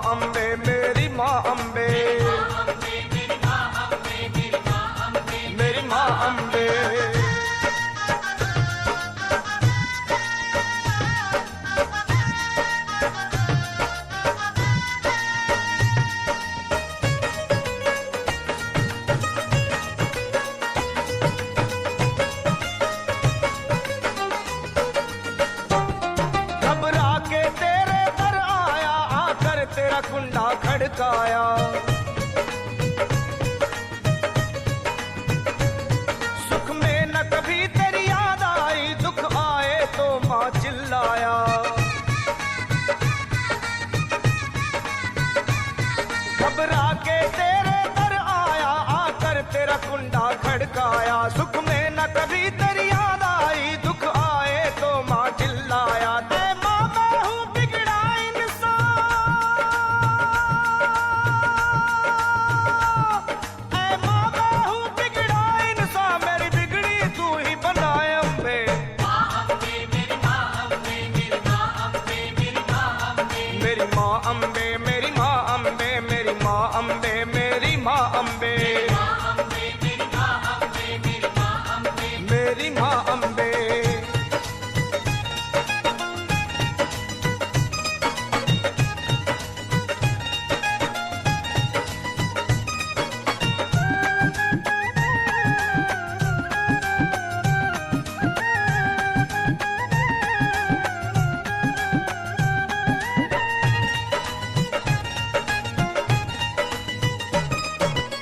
अम्बे मेरी माँ अम्बे, मेरी माँ अम्बे। घबरा के तेरे दर आया, आकर तेरा कुंडा खड़काया। सुख में न कभी तेरी याद आई, दुख आए तो माँ चिल्लाया। घबरा के तेरे दर आया, आकर तेरा कुंडा खड़काया। सुख में न कभी तेरी याद आई, दुख आए तो माँ चिल्लाया। ते माँ मैं हूँ बिगड़ा इंसान, ऐ माँ मैं हूँ बिगड़ा इंसान, मेरी बिगड़ी तू ही बनाए अम्बे। मेरी माँ अम्बे, मेरी माँ अम्बे, मेरी माँ अम्बे, मेरी माँ अम्बे, मेरी माँ अम्बे।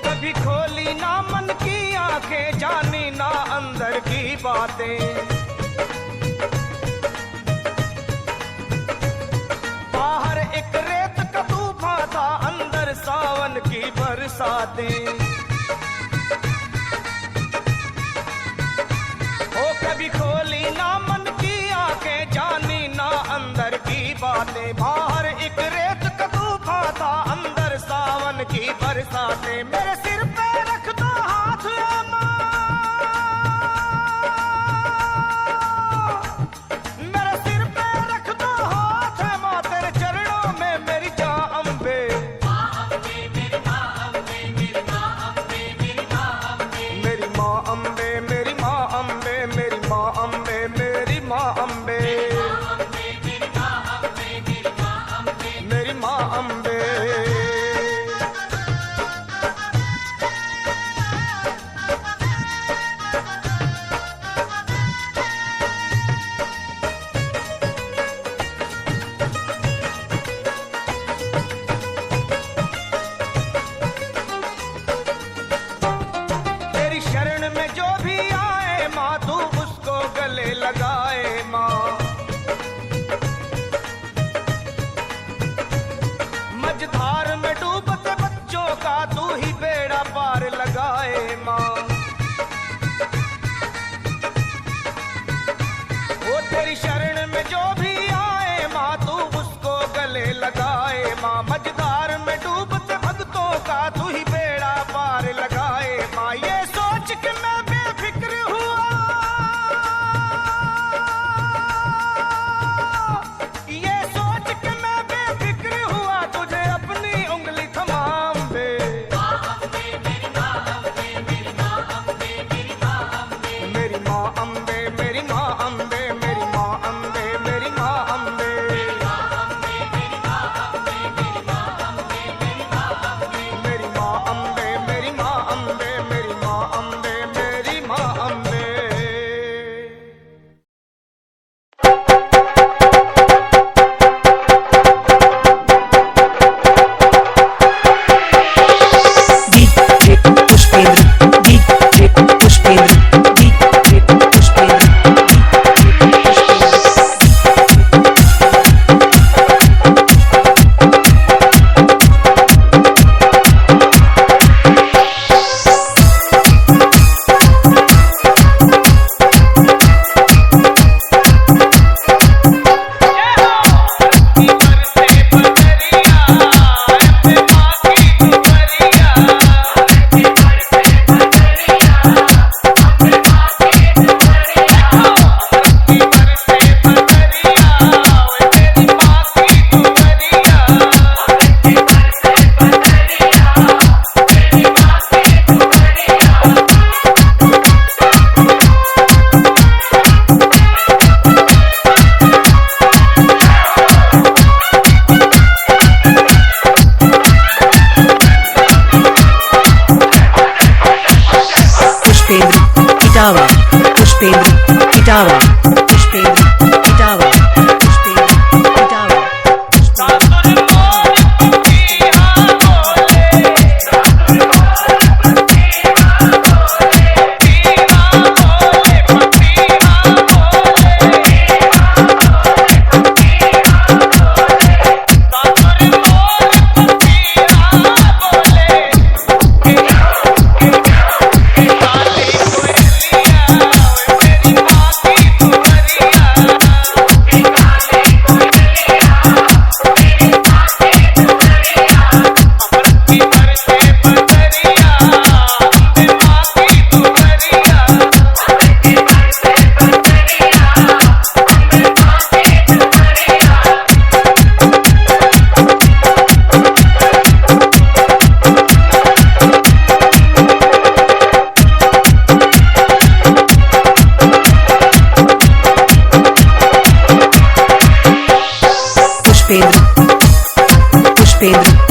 कभी खोली ना मन की आंखें, जानी ना अंदर की बातें। बाहर एक रेत का तूफान था, अंदर सावन की बरसातें। ओ कभी खोली ना मन की आंखें, जानी ना अंदर की बातें। बाहर एक रेत का तूफान था, अंदर सावन की बरसातें। मेरे सिर पे रख दो हाथ ऐ माँ, मेरे सिर पे रख दो हाथ ऐ माँ, तेरे चरणों में मेरी जान अम्बे। मेरी माँ अम्बे, मेरी माँ अम्बे, मेरी माँ अम्बे, मेरी माँ अम्बे, मेरी माँ अम्बे, मेरी माँ अम्बे, मेरी माँ अम्बे। तेरी शरण में जो भी आए माँ, तू उसको गले लगाए माँ। मझधार में डूबते बच्चों का तू ही बेड़ा पार लगाए माँ। वो तेरी शरण में जो भी आए माँ, तू उसको गले लगाए माँ। मझधार में डूबते भक्तों का तू ही बेड़ा पार लगाए माँ। ये सोच के मैं बेफिक्र हुआ, ये सोच के मैं बेफिक्र हुआ, तुझे अपनी उंगली थमा अम्बे। मेरी माँ अम्बे, मेरी माँ अम्बे, मेरी माँ अम्बे, मेरी माँ अम्बे, मेरी माँ अम्बे, मेरी माँ अम्बे, मेरी माँ अम्बे, मेरी माँ अम्बे, मेरी माँ अम्बे, मेरी माँ अम्बे। पुष्पेंद्र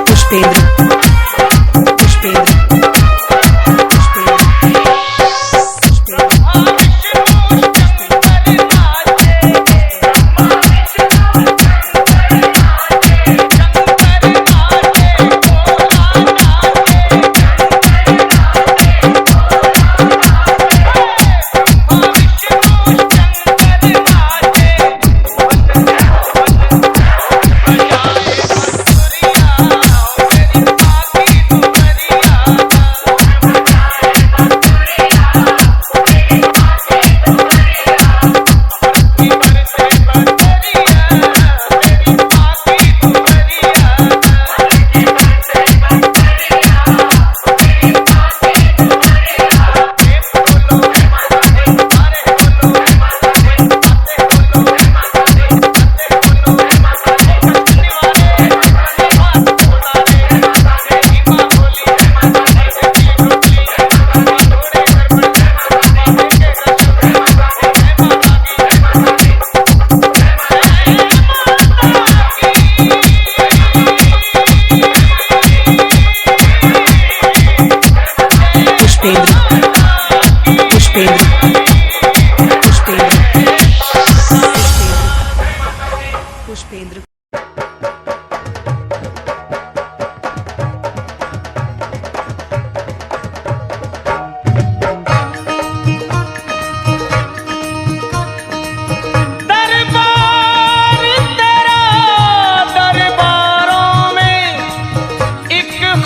पुष्पेंद्र पुष्पेंद्र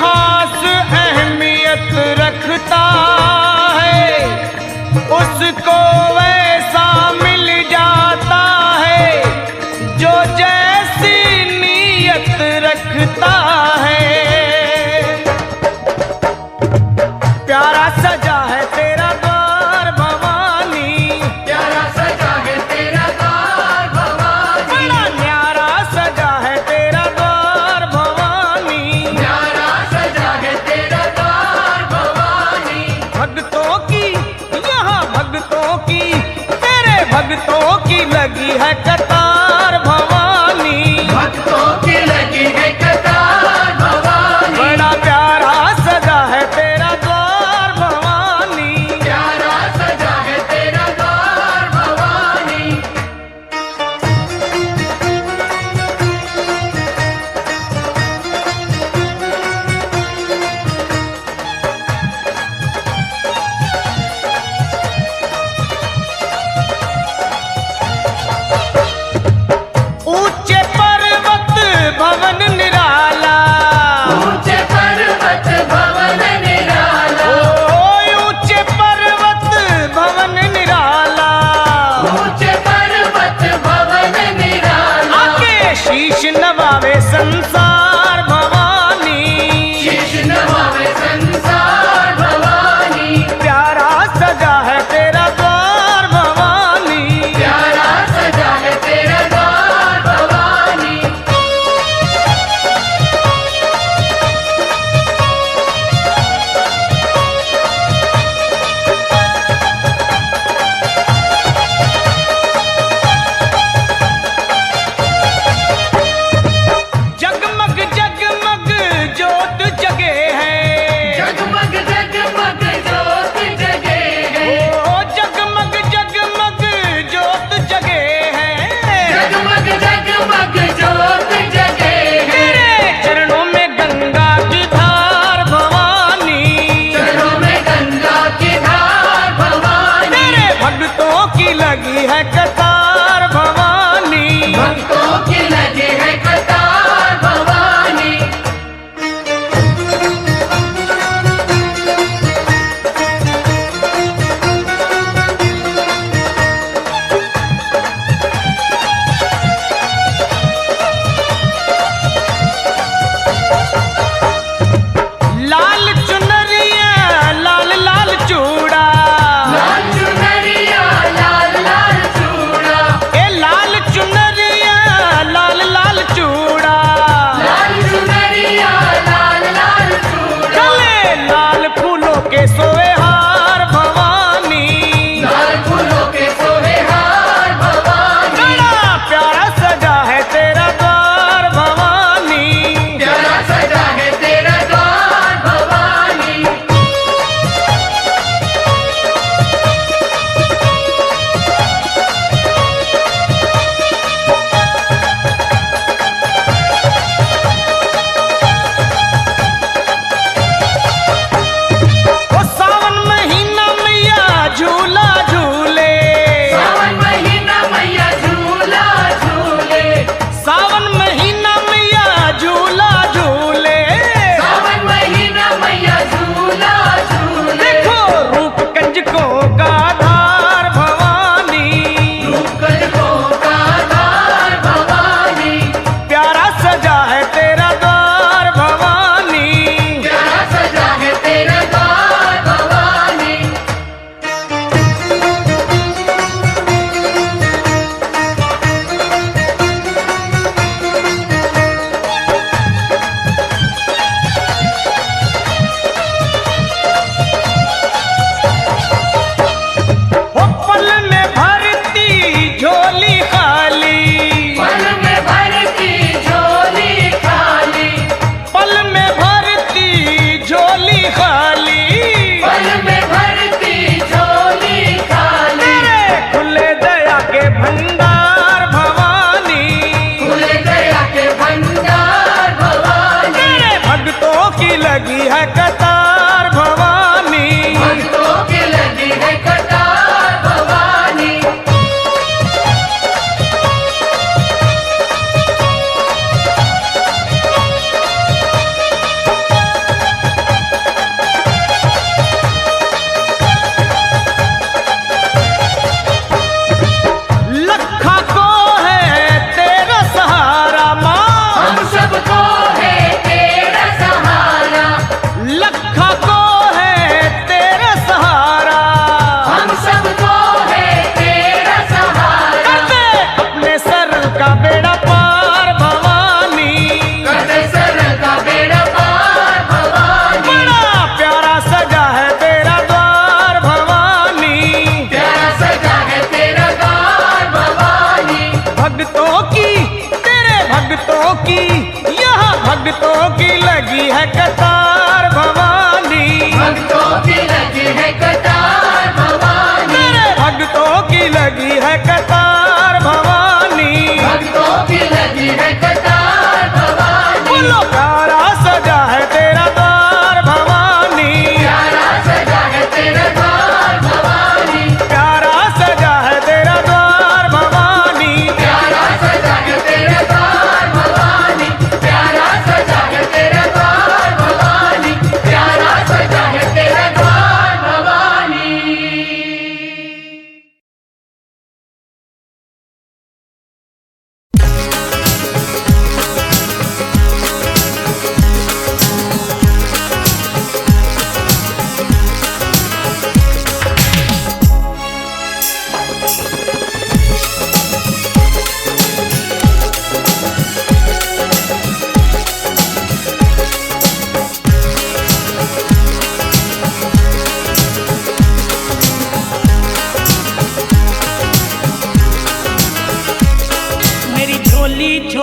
खास अहमियत रखता है। है कतार भवानी, भक्तों की लगी है कतार भवानी, बड़ा प्यारा सजा है तेरा द्वार भवानी। प्यारा सजा है तेरा द्वार भवानी। ऊंचे पर्वत भवन निराला, ऊंचे पर्वत भवन निराला, ऊंचे पर्वत भवन निराला, ऊंचे पर्वत भवन निराला, आके शीश नवावे संसार भवानी, शीश नवावे संसार भवानी। प्यारा सजा है तेरा द्वार भवानी। प्यारा सजा है तेरा द्वार भवानी। जगमग जगमग जोत जगे है, जगमग जगमग ज्योत जगे है, ओ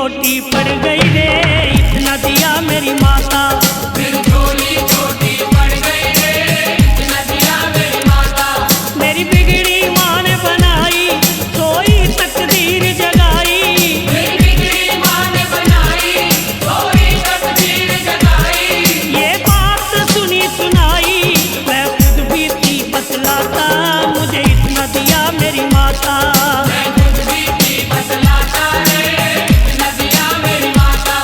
छोटी पड़ गई रे, इतना दिया मेरी माता। मेरी झोली छोटी पड़ गई रे, इतना दिया मेरी माता। मेरी बिगड़ी माँ ने बनाई, सोई तकदीर जगाई। मेरी बिगड़ी माँ ने बनाई, सोई तकदीर जगाई। ये बात सुनी सुनाई, मैं खुद भी थी बतलाता, मुझे इतना दिया मेरी माता। मैं खुद भी थी बतलाता रे, इतना दिया मेरी माता।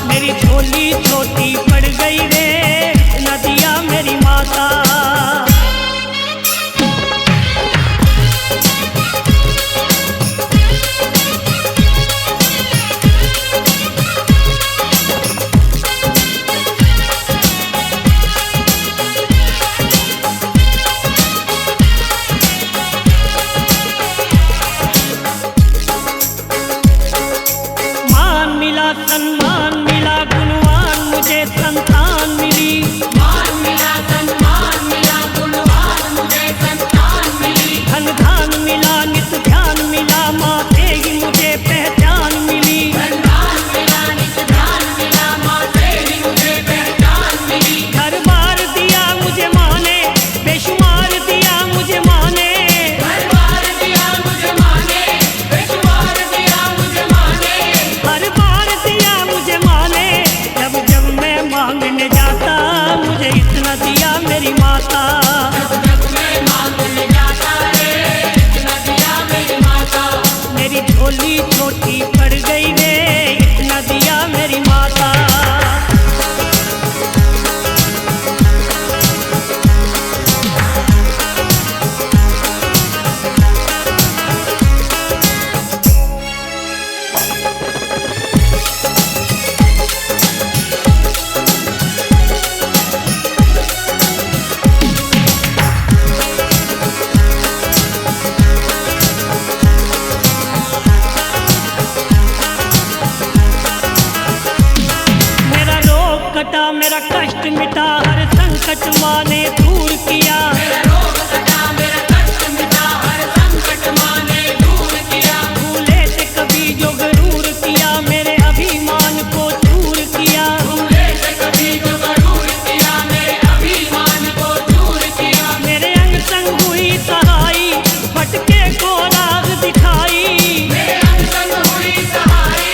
मेरी झोली छोटी पड़ गई रे, इतना दिया मेरी माता। मान मिला सम्मान मिला, गुणवान मुझे संतान मिली। मान मिला सम्मान मिला, गुणवान मुझे संतान मिली। धन धान मिला, नित ध्यान मिला, माँ से ही मुझे पहचान मिली। धनदान मिला, नित ध्यान मिला, माँ से ही मुझे पहचान मिली। घर बार दिया मुझे माँ ने, बेशुमार दिया मुझे माँ ने। घर बार दिया मुझे माँ ने, बेशुमार दिया मुझे माँ ने। हर बार दिया मुझे माँ ने, जब जब मैं मांगने जाता, मुझे इतना दिया मेरी माता। जब जब मैं मांगने जाता रे, इतना दिया मेरी माता। मेरी झोली छोटी पड़ गई रे, इतना दिया मेरी माता। मेरा रोग कटा, मेरा कष्ट मिटा, हर संकट माँ ने दूर किया। मेरा रोग कटा, मेरा कष्ट मिटा, हर संकट माँ ने दूर किया। भूले थे कभी जो गरूर किया, मेरे अभिमान को दूर किया। भूले से कभी जो गरूर किया, मेरे अभिमान को दूर किया। मेरे अंग संग हुई सहाई, भटके को राह दिखाई। मेरे अंग संग हुई सहाई,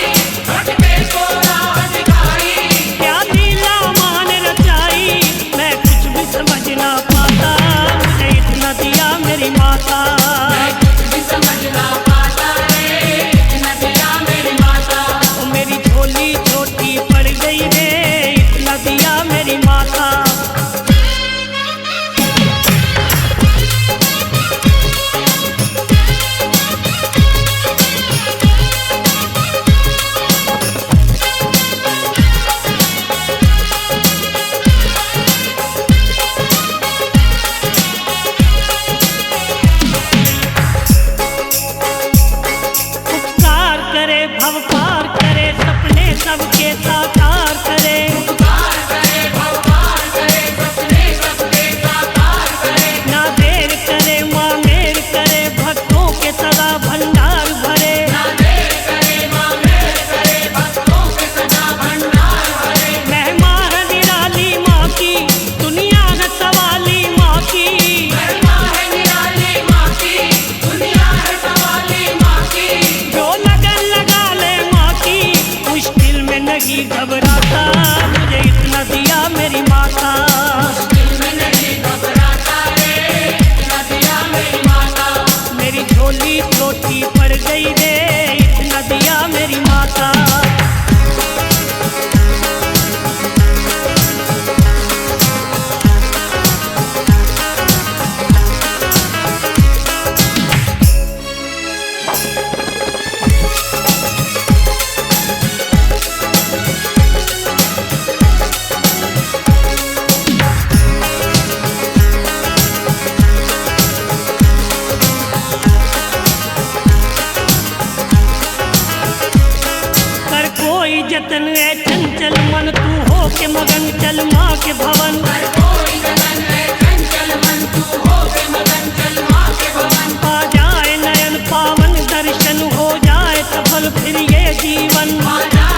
भटके को राह दिखाई। क्या लीला माँ ने रचाई, मैं कुछ भी समझ ना पाता, मुझे इतना दिया मेरी माता। मैं कुछ भी समझ ना पाता रे, इतना दिया मेरी माता। ओ मेरी झोली छोटी पड़ गई रे, इतना दिया मेरी माता। उपकार करे, भव पार करे, सपने सबके साकार करे। उपकार करे, भवपार करे, सपने सबके साकार करे। ना देर करे, माँ मेर करे, भक्तों के सदा भंडार भरे। ना देर करे, माँ मेर करे, भक्तों के सदा भंडार भरे। महिमा है निराली माँ की, दुनिया है सवाली माँ की। महिमा है निराली माँ की, दुनिया है सवाली माँ की। जो लगन लगा ले माँ की, मुश्किल में नहीं घबराता, मुझे इतना दिया मेरी माता। दिल में नहीं घबराता रे, इतना दिया मेरी माता। मेरी झोली छोटी पड़ गई रे, इतना दिया मेरी माता। जतन है चंचल मन, तू हो के मगन चल माँ के भवन। हर कोई गगन है चंचल मन, तू हो के मगन चल माँ के भवन। आ जाए नयन पावन दर्शन, हो जाए सफल फिर ये जीवन। आ जाए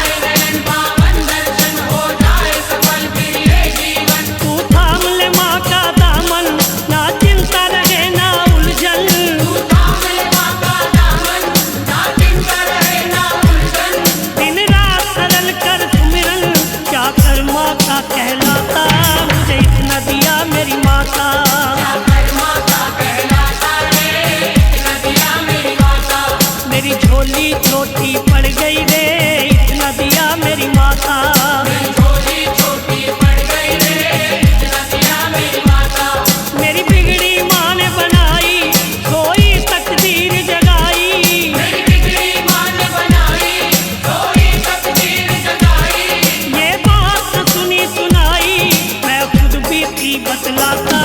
बतलाता। मेरी झोली छोटी पड़ गई रे, इतना दिया मेरी माता। मेरी बिगड़ी माँ ने बनाई, सोई तकदीर जगाई। मेरी बिगड़ी माँ ने बनाई, सोई तकदीर जगाई। ये बात सुनी सुनाई, मैं खुद भी थी बतलाता।